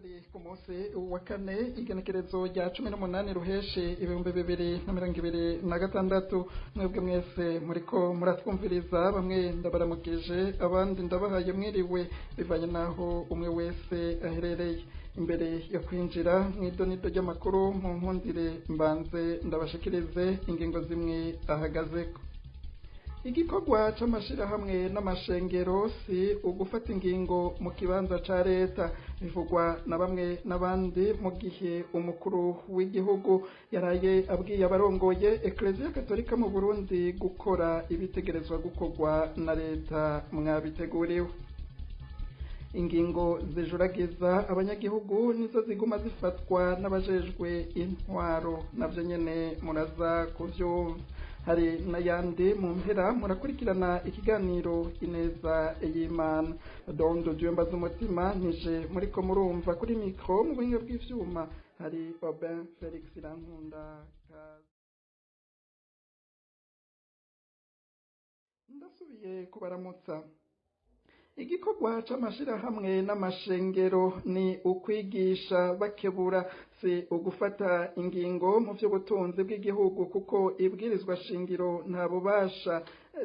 turi ku munsi wa kane igenekerezo rya 18 ruheshe 2026 mwebwe mwese muriko muratwumviriza bamwe ndabaramukije abandi ndabahaye mwiriwe bivanye naho umwe wese aherereye imbere yo kwinjira mw'idonido ry'amakuru mu nkundire mbanze ndabashikirize ingingo zimwe ahagazeko. Igikorwa c'amashirahamwe n'amashengero si ugufata ingingo mu kibanza ca leta bivugwa na bamwe n'abandi mu gihe umukuru w'igihugu yaraye abwiye abarongoye Ecclesia Katolika mu Burundi gukora ibitegerezwa gukorwa na leta mwabiteguriwe. Ingingo zijuragiza abanyagihugu nizo ziguma zifatwa n'abajejwe intwaro navyo nyene muraza kuvyumva. Hari n'ayandi mu mpera murakurikirana ikiganiro ineza y'Imana. Dondo Jumba z'umutima nije muriko murumva kuri mikro mu buhinga bw'ivyuma hari Robin Felix Rankunda. Ndasubiye kubaramutsa. Igikorwa c'amashirahamwe n'amashengero ni ukwigisha bakebura si ugufata ingingo mu vy'ubutunzi bw'igihugu kuko ibwirizwa shingiro nta bubasha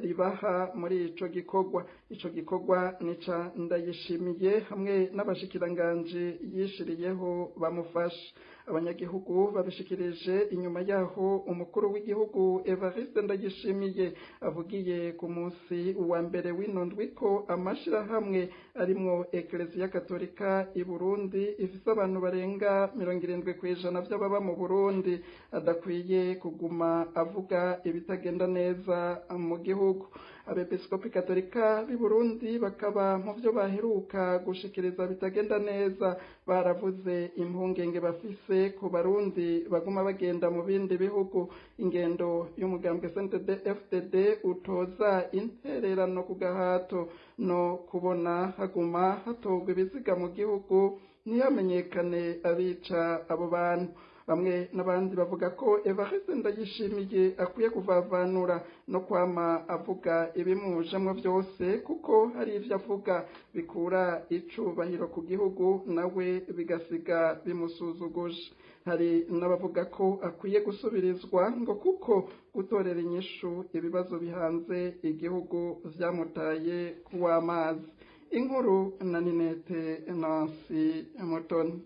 ribaha muri ico gikorwa. Ico gikorwa nica Ndayishimiye hamwe n'abashikiranganje yishiriyeho bamufasha. Abanyagihugu babishikirije inyuma yaho umukuru w'igihugu Evariste Ndayishimiye avugiye ku munsi wa mbere w'inondwi ko amashirahamwe arimwo Ecclesia Katolika i Burundi ifise abantu barenga 70% vy'ababa mu Burundi adakwiye kuguma avuga ibitagenda neza mu gihugu. Abepiskopi Katolika b'i Burundi bakaba mu vyo baheruka gushikiriza bitagenda neza baravuze impungenge bafise ku Barundi baguma bagenda mu bindi bihugu. Ingendo y'umugambwe CNDD-FDD utoza intererano ku gahato no kubona haguma hatogwa ibiziga mu gihugu ntiyamenyekane abica abo bantu. Bamwe n'abandi bavuga ko Evariste Ndayishimiye akwiye kuvavanura no kwama avuga ibimujamwo vyose kuko hari ivyo avuga bikura icubahiro ku gihugu nawe bigasiga bimusuzuguje. Hari n'abavuga ko akwiye gusubirizwa ngo kuko gutorera inyishu ibibazo bihanze igihugu vyamutaye kuw'amazi. Inkuru na Ninete Nancy Mutoni.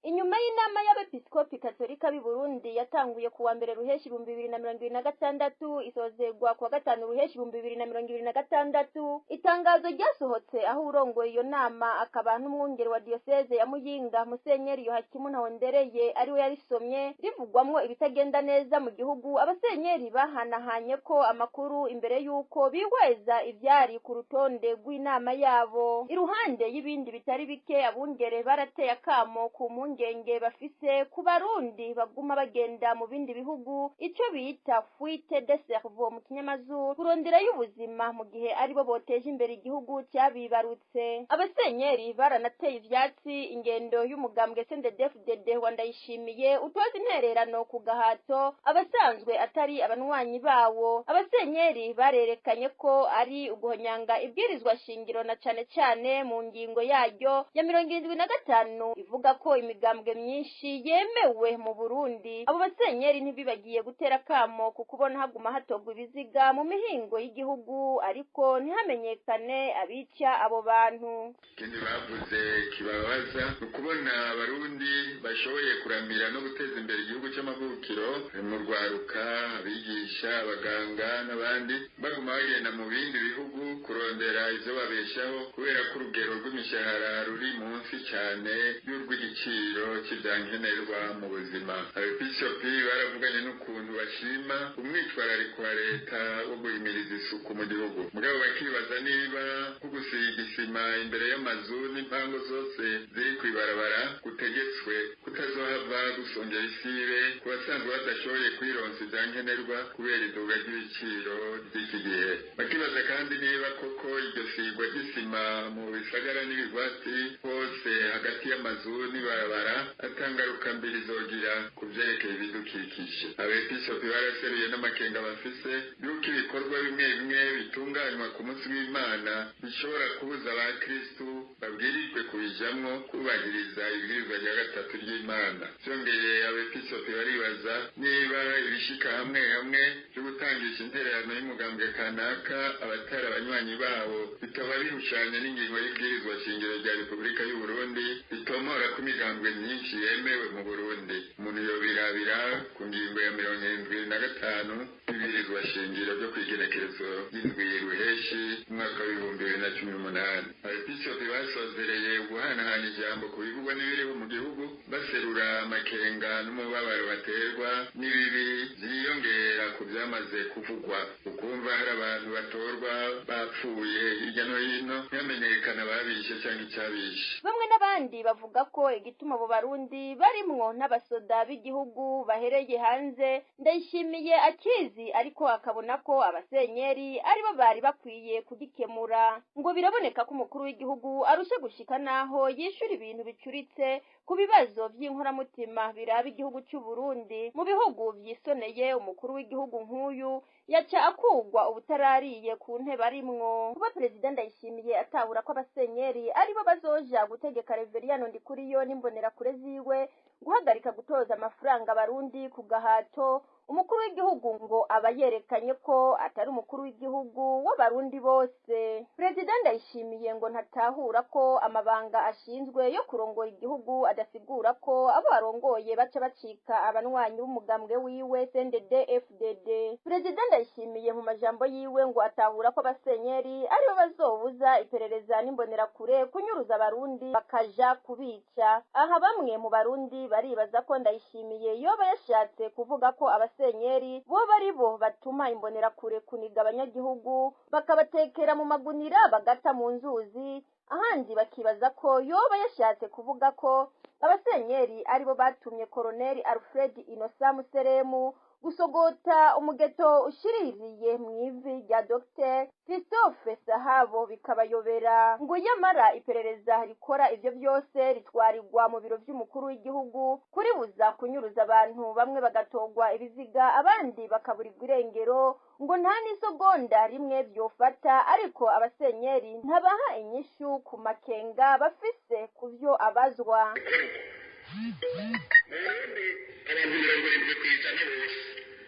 Inyuma y'inama y'abepiskopi Katolika b'i Burundi yatanguye kuwa mbere ruheshi 2026 isozerwa kuwa gatanu ruheshi 2026, itangazo ryasohotse aho urongoye iyo nama akaba n'umwungere wa diocese ya Muyinga Musenyeri Yohakimu Ntahondereye ariwe yarisomye rivugwamwo ibitagenda neza mu gihugu. Abasenyeri bahanahanye ko amakuru imbere yuko bihweza ivyari ku rutonde rw'inama yabo. Iruhande y'ibindi bitari bike abungere barateye akamo ku ngenge bafise ku Barundi baguma bagenda mu bindi bihugu ico bita fuite de cerveau mu kinyamazuru kurondera y'ubuzima mu gihe aribo boteje imbere igihugu cyabibarutse. Abasenyeri baranateye ivyatsi ingendo y'umugambwe CNDD-FDD wa Ndayishimiye utoza intererano ku gahato abasanzwe atari abanwanyi bawo. Abasenyeri barerekanye ko ari uguhonyanga ibwirizwa shingiro na cane mu ngingo yaryo ya 75 ivuga ko imigambwe myinshi yemewe mu Burundi. Abo basenyeri ntibibagiye gutera kamo ku kubona haguma hatogwa ibiziga mu mihingo y'igihugu ariko ntihamenyekane abica abo bantu. Kindi bavuze kibabaza ukubona Abarundi bashoboye kuramira no guteza imbere igihugu c'amavukiro mu rwaruka abigisha abaganga n'abandi baguma bagenda mu bindi bihugu kurondera ivyo babeshaho kubera ko urugero rw'imishahara ruri munsi cyane y'urw'igiciro cy'ivyankenerwa mu buzima. Abepiskopi baravuganye n'ukuntu bashima umwitwarariko wa leta wo guhimiriza isuku mu gihugu. Mugabo bakibaza niba nko gusiga isima imbere y'amazu n'impango zose ziri kwibarabara gutegetswe kutazohava gusongera isibe ku basanzwe badashoboye kwironsa ivyankenerwa kubera iduga ry'ibiciro ry'iki gihe. Bakibaza kandi niba koko iryo sigwa ry'isima mu bisagara n'ibigwati hose hagati y'amazu n'ibarabara atangaruka mbiri zogira ku vyerekeye ibidukikije. Abepiskopi baraseruye n'amakenga bafise yuko ibikorwa bimwe bimwe bitunganywa ku munsi w'Imana bishobora kubuza abakristu babwirijwe kubijamwo kubahiriza ibwirizwa rya gatatu ry'Imana. Byongeye abepiskopi baribaza niba ibishika hamwe hamwe byo gutangisha intererano y'umugambwe kanaka abatari abanywanyi babo bikaba birushanya n'ingingo y'ibwirizwa shingiro rya Repubulika y'u Burundi bitomora ko imigambwe myinshi yemewe mu Burundi. Umuntu yobirabira ku ngingo ya 75 y'ibwirizwa shingiro ryo kwigenekerezo y'indwi ruheshi umwaka w'ibihumbi 2018. Abepiskopi basozereye guhanahana ijambo ku bivugwa n'ibiriho mu gihugu baserura amakenga n'umubabaro baterwa n'ibibi byiyongera ku byamaze kuvugwa. Ukumva hari abantu batorwa bapfuye hirya no hino ntihamenyekana babishe cyangwa icyabishe. Bamwe n'abandi bavuga ko igituma abo Barundi barimwo n'abasoda b'igihugu bahereye hanze Ndayishimiye akizi, ariko akabona ko abasenyeri aribo bari bakwiye kugikemura. Ngo biraboneka ko umukuru w'igihugu arusha gushika naho yishura ibintu bicuritse ku bibazo by'inkoramutima biraba igihugu cy'u Burundi. Mu bihugu byisoneye umukuru w'igihugu nk'uyu yaca akugwa ubutarariye ku ntebe arimwo. Kuba Perezida Ndayishimiye atahura ko abasenyeri aribo bazoja gutegeka Reveriyano Ndikuriyo n'imbonerakure ziwe guhagarika gutoza amafaranga Abarundi ku gahato, umukuru w'igihugu ngo aba yerekanye ko atari umukuru w'igihugu w'Abarundi bose. Perezida Ndayishimiye ngo ntatahura ko amabanga ashinzwe yo kurongora igihugu adasigura ko abo arongoye baca bacika abanywanyi b'umugambwe wiwe CNDD-FDD. Perezida Ndayishimiye mu majambo yiwe ngo atahura ko abasenyeri aribo bazobuza iperereza n'imbonerakure kunyuruza Abarundi bakaja kubica. Aha bamwe mu Barundi baribaza ko Ndayishimiye yoba yashatse kuvuga ko abasenyeri bo baribo batuma imbonerakure kuniga abanyagihugu bakabatekera mu magunira bagata mu nzuzi. Ahandi bakibaza ko yoba yashatse kuvuga ko abasenyeri aribo batumye Koloneli Alfred Innocent Museremu gusogota umugeto ushiririye mwivi rya Dr. Christophe Sahabo bikabayobera. Ngo yamara iperereza rikora ivyo byose ritwarirwa mu biro by'umukuru w'igihugu kuribuza kunyuruza abantu, bamwe bagatogwa ibiziga abandi bakaburirwa irengero. Ngo nta n'isogonda rimwe byofata, ariko abasenyeri ntabaha inyishu ku makenga bafise kuvyo abazwa.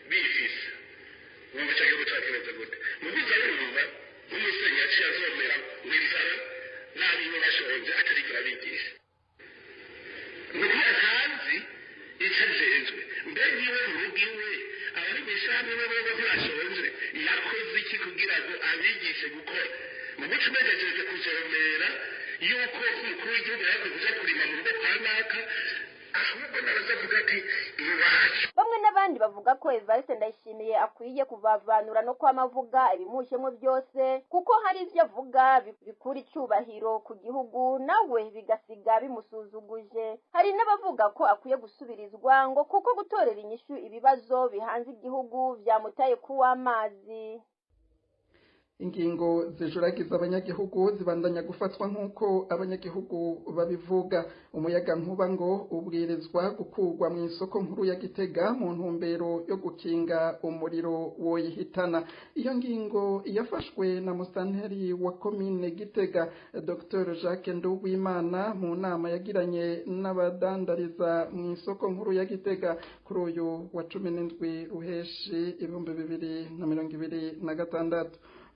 Bifise wumva cyangwa gutakireza gute mubiza yumva umusenyi yaciye azomera w'inzara n'abiwe bashonje atariko abigisha mugiye hanzi icajejwe mbere yiwe mu rugo iwe abigisha niwe baba ntashonje yakoze iki kugira ngo abigishe gukora mu guca umejeje kuzomera yuko umukuru w'igihugu yakoze kuja kurima mu rugo kwa naka ahubwo narazavuga ati iwacu. Bamwe n'abandi bavuga ko Evariste Ndayishimiye akwiye kuvavanura no kwamavuga ibimushemwe byose, kuko hari ivyo avuga bikura icyubahiro ku gihugu nawe bigasiga bimusuzuguje. Hari n'abavuga ko akwiye gusubirizwa ngo kuko gutorera inyishu ibibazo bihanze igihugu vyamutaye kuw'amazi. Ingingo zijuragiza abanyagihugu zibandanya gufatwa nk'uko abanyagihugu babivuga. Umuyaga nkuba ngo ubwirizwa gukurwa mu isoko nkuru ya Gitega mu ntumbero yo gukinga umuriro woyihitana. Iyo ngingo yafashwe na musanteri wa komine Gitega Dr. Jacques Nduwimana mu nama yagiranye n'abadandariza mu isoko nkuru ya Gitega kuri uyu wa 17 ruheshi 2026.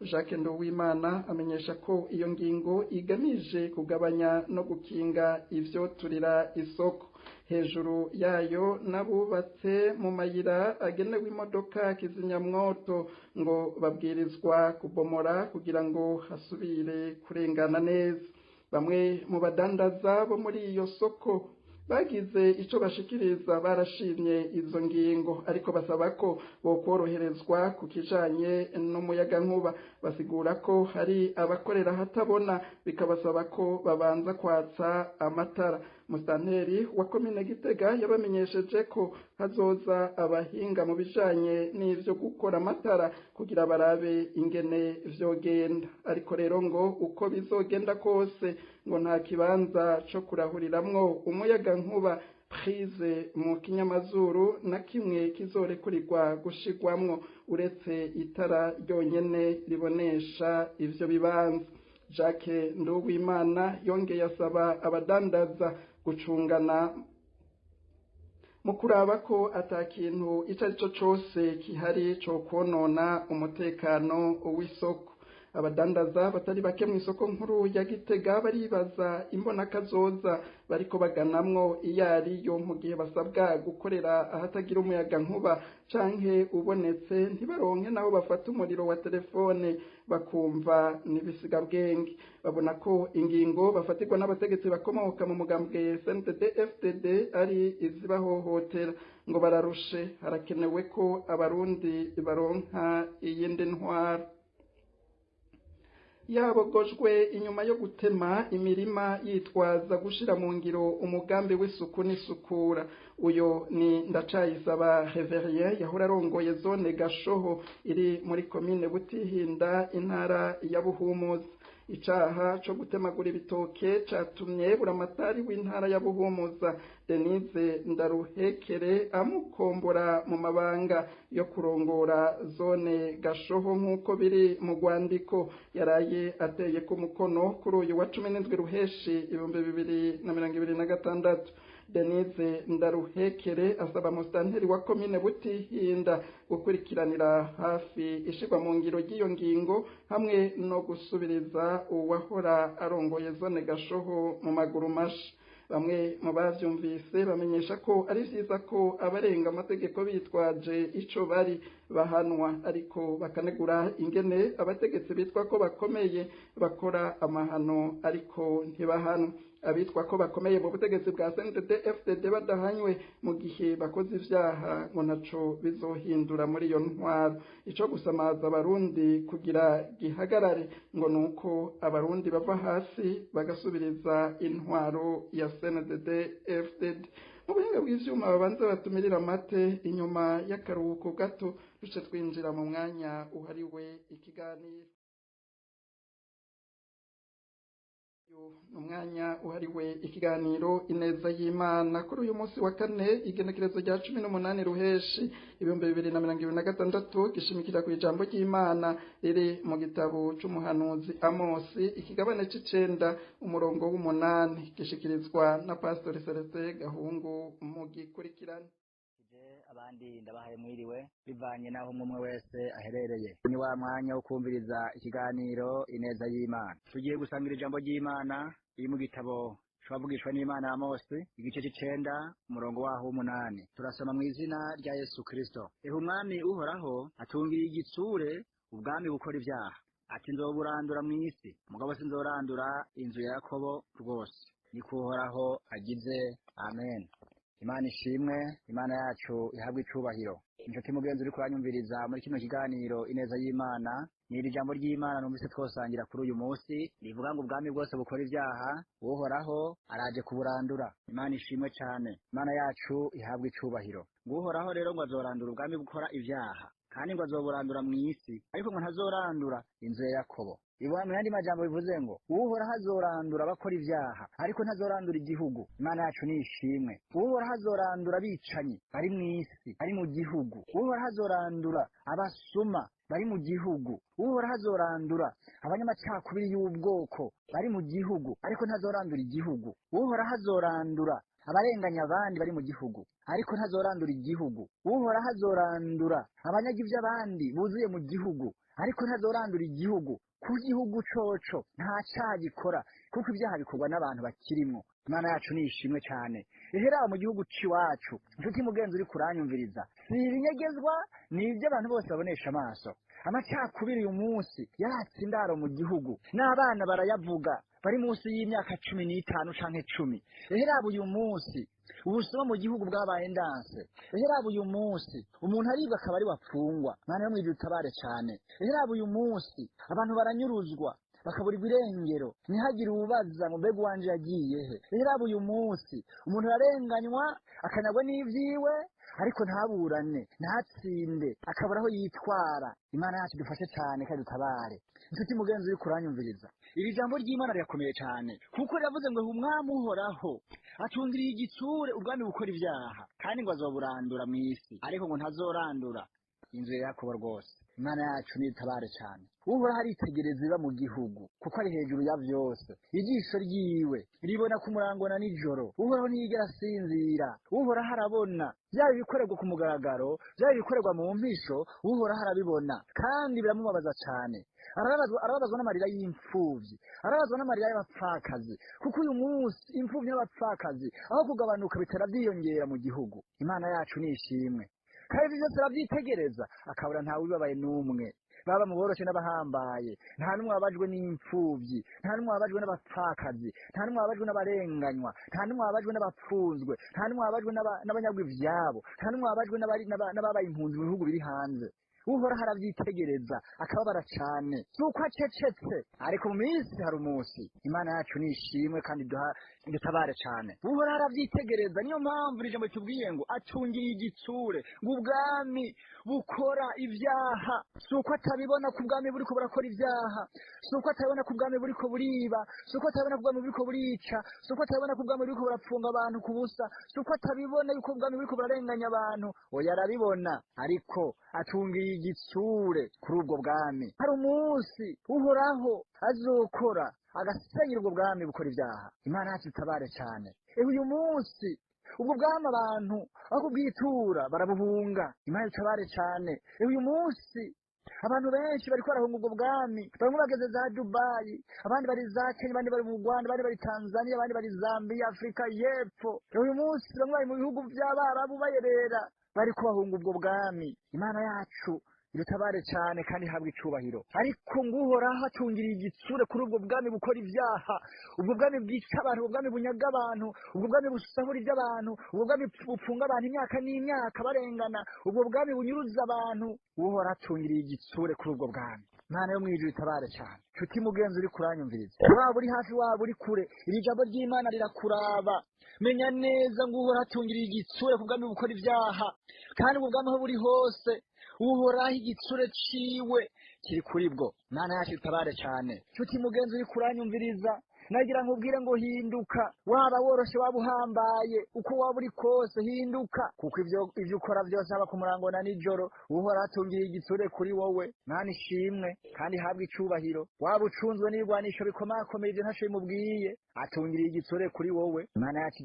Jacques Nduwimana amenyesha ko iyo ngingo igamije kugabanya no gukinga ivyo turira isoko. Hejuru yayo nabubatse mu mayira agenewe imodoka kizimyamwoto ngo babwirizwa kubomora kugira ngo hasubire kurengana neza. Bamwe mu badandaza bo muri iyo soko bagize ico bashikiriza barashimye izo ngingo, ariko basaba ko bokoroherezwa ku kijanye n'umuyaga nkuba. Basigura ko hari abakorera hatabona bikabasaba ko babanza kwatsa amatara. Musanteri wa komine Gitega yabamenyesheje ko hazoza abahinga mu bijanye n'ivyo gukora amatara kugira barabe ingene vyogenda, ariko rero ngo uko bizogenda kose ngo nta kibanza co kurahuriramwo umuyaga nkuba prise mu kinyamazuru na kimwe kizorekurirwa gushigwamwo uretse itara ryonyene ribonesha ivyo bibanza. Jacques Nduwimana yongeye asaba abadandaza gucungana mu kuraba ko atakintu ico ari cyo cose kihari co konona umutekano w'isoko. Abadandaza batari bake mu isoko nkuru ya Gitega baribaza imbona kazoza bariko baganamwo iyo ariyo mu gihe basabwa gukorera ahatagira umuyaga nkuba canke ubonetse ntibaronke naho bafata umuriro wa telefone bakumva nibisigabwenge. Babona ko ingingo bafatirwa n'abategetsi bakomoka mu mugambwe CNDD FDD ari izibahohotera ngo bararushe. Harakenewe ko abarundi baronka iyindi ntwaro. Yabogojwe inyuma yo gutema imirima yitwaza gushira mu ngiro umugambi w'isuku n'isukura. Uyo ni Ndacayisaba Reverien yahora arongoye zone Gashoho iri muri komine Butihinda intara ya Buhumuza. Icaha co gutemagura ibitoke catumye buramatari w'intara ya Buhumuza Denise Ndaruhekere amukombora mu mabanga yo kurongora zone Gashoho nk'uko biri mu rwandiko yaraye ateye ku mukono kuri uyu wa 17 Ruheshi 2026. Denise Ndaruhekere asaba musitanteri wa komine Butihinda gukurikiranira hafi ishirwa mu ngiro ry'iyo ngingo hamwe no gusubiriza uwahora arongoye zone Gashoho mu maguru masha. Bamwe mu bavyumvise bamenyesha ko ari vyiza ko abarenga amategeko bitwaje ico bari bahanwa, ariko bakanegura ingene abategetsi bitwa ko bakomeye bakora amahano ariko ntibahanwa. Abitwa ko bakomeye mu butegetsi bwa CNDD FDD badahanywe mu gihe bakoze ivyaha ngo naco bizohindura muri iyo ntwaro. Ico gusamaza abarundi kugira gihagarare ngo nuko abarundi bava hasi bagasubiriza intwaro ya CNDD FDD. Mu buhinga bw'ivyuma babanza batumirira amate inyuma y'akaruhuko gato duce twinjira mu mwanya uhariwe ikiganiro. Umwanya uhariwe ikiganiro ineza y'Imana kuri uyu munsi wa kane igenekerezo rya 18 Ruheshi 2026 gishimikira ku ijambo ry'Imana riri mu gitabo c'umuhanuzi Amosi ikigabane c'icenda umurongo w'8 gishikirizwa na Pastor Celestin Gahungu mu gikurikirana. Abandi ndabahaye mwiriwe bivanye naho umwe wese aherereye. Ni wa mwanya wo kumviriza ikiganiro ineza y'Imana. Tugiye gusangira ijambo ry'Imana iri mu gitabo cavugishwa n'Imana Amosi igice c'icenda umurongo waho w'8. Turasoma mu izina rya Yesu Kristo. Umwami uhoraho atungiriye igitsure ubwami bukora ivyaha. Ati nzoburandura mw'isi mugabo sinzorandura inzu ya Yakobo rwose. Niko uhoraho agize. Amen. Imana ishimwe, Imana yacu ihabwe icubahiro. Inshuti mugenzi uri kuranyumviriza muri kino kiganiro ineza y'Imana, ni ijambo ry'Imana numvise twosangira kuri uyu munsi rivuga ngo ubwami bwose bukora ivyaha uhoraho araje kuburandura. Imana ishimwe cyane, Imana yacu ihabwe icubahiro. Uhoraho rero ngo azorandura ubwami bukora ivyaha kandi ngo azoburandura mw'isi, ariko ngo ntazorandura inzu ya Yakobo. Ibuha mu yandi majambo bivuze ngo uhoraho azorandura bakora ivyaha ariko ntazorandura igihugu. Imana yacu ni ishimwe. Uhoraho azorandura abicanyi bari mw'isi bari mu gihugu. Uhoraho azorandura abasuma bari mu gihugu. Uhoraho azorandura abanyamacakubiri y'ubwoko bari mu gihugu ariko ntazorandura igihugu. Uhoraho azorandura abarenganya abandi bari mu gihugu ariko ntazorandura igihugu. Uhoraho azorandura abanyagivya abandi buzuye mu gihugu ariko ntazorandura igihugu. Ku gihugu coco nta caha gikora kuko ivyaha bikorwa n'abantu bakirimwo. Imana yacu ni ishimwe cyane. Ehera mu gihugu ciwacu inshuti mugenzi uri kuranyumviriza si ibinyegezwa ni ivyo abantu bose babonesha amaso. Amacakubiri uyu munsi yaratse indaro mu gihugu n'abana barayavuga bari munsi y'imyaka 15 canke 10. Ehera uyu munsi ubusoma mu gihugu bwabaye ndanse. Ehera uyu munsi umuntu aribwa akaba ari wapfungwa. Mana yo mwidutabare cyane. Ehera uyu munsi abantu baranyuruzwa bakaburirwa irengero ntihagire ububaza mu mbega wanje yagiye he. Ehera uyu munsi umuntu arenganywa akanyagwa n'ivyiwe ariko ntaburane ntatsinde akaburaho yitwara. Imana yacu dufashe cyane kandi dutabare. Inshuti mugenzi uri kuranyumviriza iri jambo ry'Imana rirakomeye cyane kuko riravuze ngo umwami uhoraho atungiriye igitsure ubwami bukora ivyaha kandi ngo azoburandura mw'isi ariko ngo ntazorandura inzu ya Yakobo rwose. Imana yacu nitabare cyane. Uhoraho aritegereza iba mu gihugu kuko ari hejuru ya vyose. Ijisho ryiwe ribona ku murango na nijoro. Uhoraho ntiyigera asinzira. Uhoraho arabona byaba ibikorerwa ku mugaragaro, byaba ibikorerwa mu mpisho, Uhoraho arabibona kandi biramubabaza cyane. Arababazwa n'amarira y'imfuvyi, arababazwa n'amarira y'abapfakazi, kuko uyu munsi imfuvyi n'abapfakazi aho kugabanuka bitera vyiyongera mu gihugu. Imana yacu nishimwe. Kandi byose aravyitegereza akabura ntawe ubibabaye n'umwe, baba mu boroshe n'abahambaye, nta n'umwe wabajwe n'imfuvyi, nta n'umwe wabajwe n'abapfakazi, nta n'umwe wabajwe n'abarenganywa, nta n'umwe wabajwe n'abapfunzwe, nta n'umwe wabajwe n'abanyagwa ivyabo, nta n'umwe wabajwe n'ababaye impunzi mu bihugu biri hanze. Uhoraho aravyitegereza akababara cane, nuko acecetse, ariko mu minsi hari umunsi. Imana yacu nishimwe kandi dutabare cane. Uhoraho aravyitegereza, niyo mpamvu ijambo tubwiye ngo acungiriye igitsure, ngo ubwami bukora ivyaha, suko atabibona ku bwami buriko burakora ivyaha, suko atabibona ku bwami buriko buriba, suko atabibona ku bwami buriko burica, suko atabibona ku bwami buriko burapfunga abantu ku busa, suko atabibona yuko ubwami buriko burarenganya abantu. Oya, arabibona, ariko acungiriye igitsure kuri ubwo bwami. Hari umunsi Uhoraho azokora agasenyera ubwo bwami bukora ivyaha. Imana yacu itabare cyane. Uyu munsi ubwo bwami abantu aho kubwitura barabuhunga. Imana itabare cyane. Uyu munsi abantu benshi bariko barahunga ubwo bwami, bamwe bageze za Dubai, abandi bari za Kenya, abandi bari mu Rwanda, abandi bari Tanzania, abandi bari Zambia, Afrika y'Epfo. Uyu munsi bamwe bari mu bihugu vy'Abarabu bayerera, bari kubahunga ubwo bwami. Imana yacu irutabare cyane kandi habwa icubahiro. Ariko nguhoraho acungiriye igitsure kuri ubwo bwami bukora ivyaha, ubwo bwami bwica abantu, ubwo bwami bunyaga abantu, ubwo bwami busahura ivy'abantu, ubwo bwami bupfunga abantu imyaka n'imyaka barengana, ubwo bwami bunyuruza abantu. Uhoraho acungiriye igitsure kuri ubwo bwami. Imana yo mwijuru itabare cyane. Nshuti mugenzi uri kuranyumviriza, waba uri hafi waba uri kure, iri jambo ry'Imana rirakuraba. Menya neza ngo Uhoraho acungiriye igitsure ku bwami bukora ivyaha, kandi ubwo bwami aho buri hose Uhoraho igitsure ciwe kiri kuri bwo. Imana yacu itabare cyane. Nshuti mugenzi uri kuranyumviriza, nagira nkubwire ngo hinduka, waba woroshe waba uhambaye, uko waba uri kose hinduka, kuko ivyo ukora byose haba ku murango na nijoro Uhoraho acungiriye igitsure kuri wowe. Mana ishimwe kandi habwa icubahiro. Waba ucunzwe n'ibigwanisho bikomakomeye ivyo ntaco bimubwiye, acungiriye igitsure kuri wowe. Imana yacu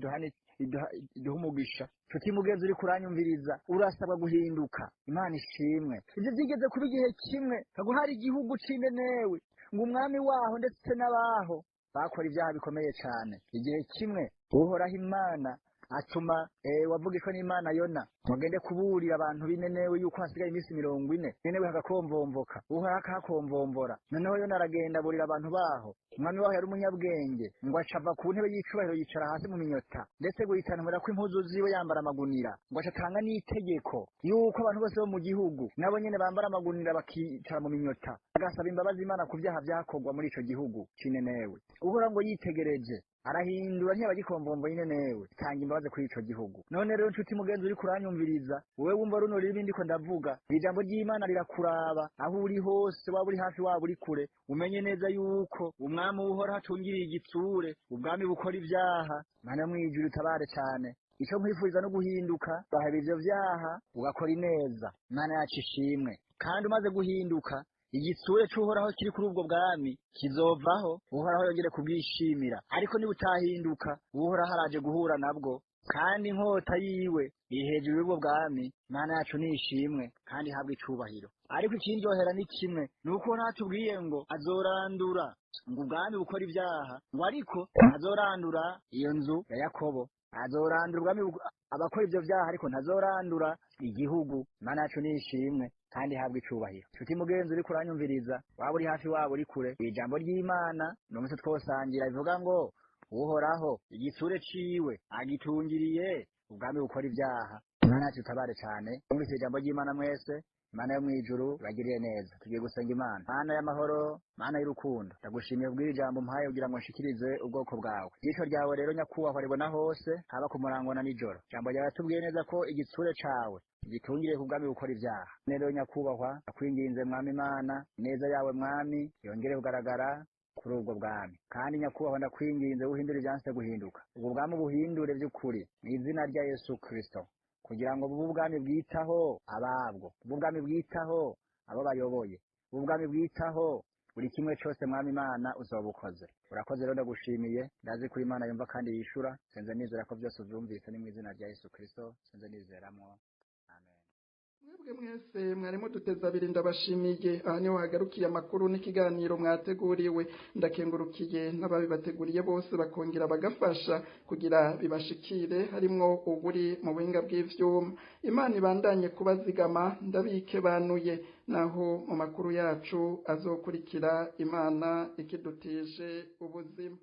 iduha umugisha. Nshuti mugenzi uri kuranyumviriza, urasabwa guhinduka. Imana ishimwe. Ivyo vyigeze kuba igihe kimwe, hari igihugu c'Inenewe, ngo umwami waho ndetse n'abaho bakora ivyaha bikomeye cyane. Igihe kimwe Uhoraho Imana atuma wavugishwa n'Imana Yona bagende kuburira abantu b'Inenewe yuko hasigaye iminsi 40. Nenewe hagakomvomvoka, Uhoraho akahakomvombora. Noneho Yona aragenda aburira abantu baho. Umwami waho yari umunyabwenge, ngo acava ku ntebe y'icubahiro yicara hasi mu minyota, ndetse ngo yitanumira ko impuzu ziwe yambara amagunira, ngo acatanga n'itegeko yuko abantu bose bo mu gihugu nabo nyene bambara amagunira bakicara mu minyota, agasaba imbabazi Imana ku vyaha vyakorwa muri ico gihugu c'Inenewe. Uhoraho ngo yitegereje arahindura ntiyabagikomvomvo Inenewe, tanga imbabazi kuri ico gihugu. None rero nshuti mugenzi uri kuranyumviriza, wewe wumva runo rurimi ndiko ndavuga, ijambo ry'Imana rirakuraba aho uri hose, waba uri hafi waba uri kure. Umenye neza yuko umwami Uhoraho acungiriye igitsure, ubwami bukora ivyaha. Mana yo mwijuru itabare cyane. Ico nkwifuriza no guhinduka, baheba ivyo vyaha ugakora ineza. Mana yacu ishimwe. Kandi umaze guhinduka, igitsure c'Uhoraho kiri kuri ubwo bwami kizovaho, Uhoraho yongere kubwishimira. Ariko niba utahinduka, Uhoraho araje guhura nabwo, kandi inkota yiwe iri hejuru y'ubwo bwami. Mana yacu nishimwe kandi habwa icubahiro. Ariko ikindyohera ni kimwe, nuko natubwiye ngo azorandura ngo ubwami bukora ivyaha, ngo ariko azorandura iyo nzu ya Yakobo, azorandura ubwami abakora ivyo vyaha, ariko ntazorandura igihugu. Mana yacu nishimwe kandi habwa icubahiro. Nshuti mugenzi uri kuranyumviriza, waba uri hafi waba uri kure, ijambo ry'Imana n'umunsi twosangira bivuga ngo Uhoraho igitsure ciwe agitungiriye ubwami bukora ivyaha. Imana yacu itabare cyane. Mwumvise ijambo ry'Imana mwese. Mana yo mwijuru bagiriye neza. Tugiye gusenga Imana. Mana y'amahoro, Mana y'urukundo, ndagushimiye kubwira ijambo mpaye kugira ngo nshikirize ubwoko bwawe. Ijisho ryawe rero nyakubahwa ribona hose, haba ku murango na nijoro. Ijambo ryawe tubwiye neza ko igitsure cawe gitungiriye ku bwami bukora ivyaha. Rero nyakubahwa, akwinginze Mwami Imana, neza yawe Mwami yongere kugaragara kuri ubwo bwami. Kandi nyakubahwa ndakwinginze uhindure ivyanse guhinduka, ubwo bwami buhindure vy'ukuri mu izina rya Yesu Kristo, kugira ngo bubu ubwami bwitaho ababwo, bubu ubwami bwitaho abo bayoboye, bubu ubwami bwitaho buri kimwe cyose mwami Imana uzobukoze. Urakoze rero ndagushimiye, ndazi kuri Imana yumva kandi yishura, senze nizera ko byose uvyumvise ni mu izina rya Yesu Kristo, senze nizeramwo. Amen. Mwebwe mwese mwarimo duteza abiri ndabashimiye. Aha niho hagarukiye amakuru n'ikiganiro mwateguriwe. Ndakengurukiye n'ababibateguriye bose bakongera bagafasha kugira bibashikire, harimwo uburi mu buhinga bw'ivyuma. Imana ibandanye kubazigama, ndabike banuye, naho mu makuru yacu azokurikira Imana ikidutije ubuzima.